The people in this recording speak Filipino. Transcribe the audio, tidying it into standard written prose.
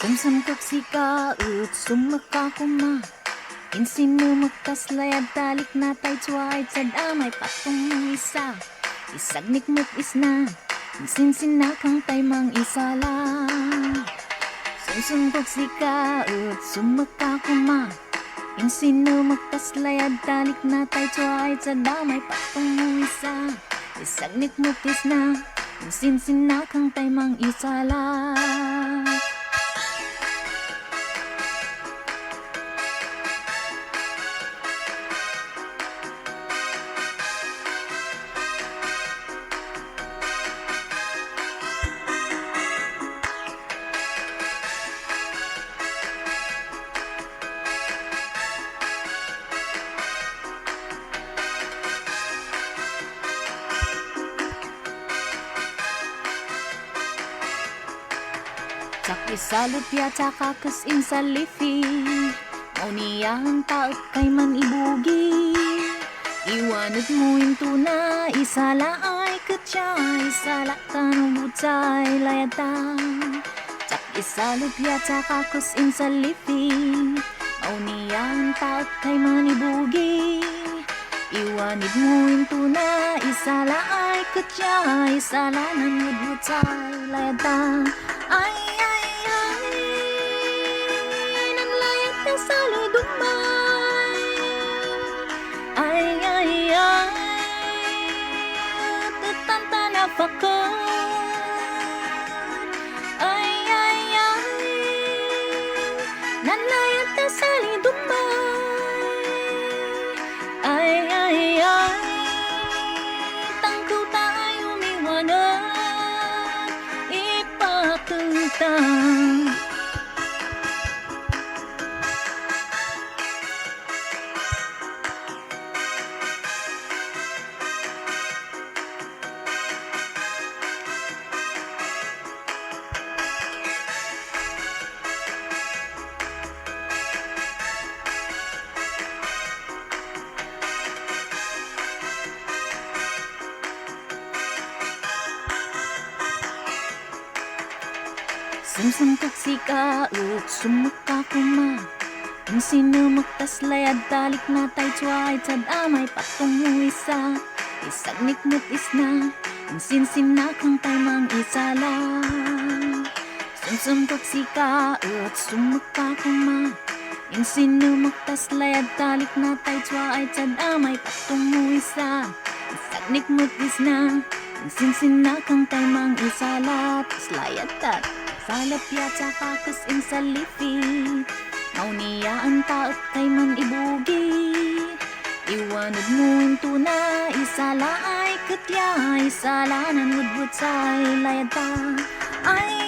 Sumsumkok sika ut sumaka kuma Insinu magkaslayad talik na tay tsuay Sadamay patong ng isa Isagnik mo't isna Insinsina kang tay mang isala Sumsumkok sika ut sumaka kuma Insinu magkaslayad talik na tay tsuay Sadamay patong ng isa Isagnik mo't isna Insinsina kang tay mang isala Tsak isalot ya tsakakas sa lifi Mauniyahan taot kay man ibugi Iwanod mo into na isala ay katya Isala tanong butay layata Tsak isalot ya tsakakas sa lifi Mauniyahan taot kay man ibugi Iwanid mo into na isala ay katya Isala nanod butay layata Ay saludumay ay Tutanta na fakat ay Nanlayat na saludumay ay Tangkaw tayo miwanag ipatutang Sumsumkak sika ut sumaka kuma Insinu magtaslayad talik na tay tsuay Tadamay patong mo isa Isagnik mo't isna Insinsina kang tay mang isala Sumsumkak sika ut sumaka kuma Insinu magtaslayad talik na tay tsuay Tadamay patong mo isa Isagnik mo't isna Insinsina kang tay mang isala Taslayad tat Salap ya tsakakas sa lifi Mauniyaan taot kay man ibugi Iwanod mo into na isala ay katya Isala nanudbut sa layad ta Ay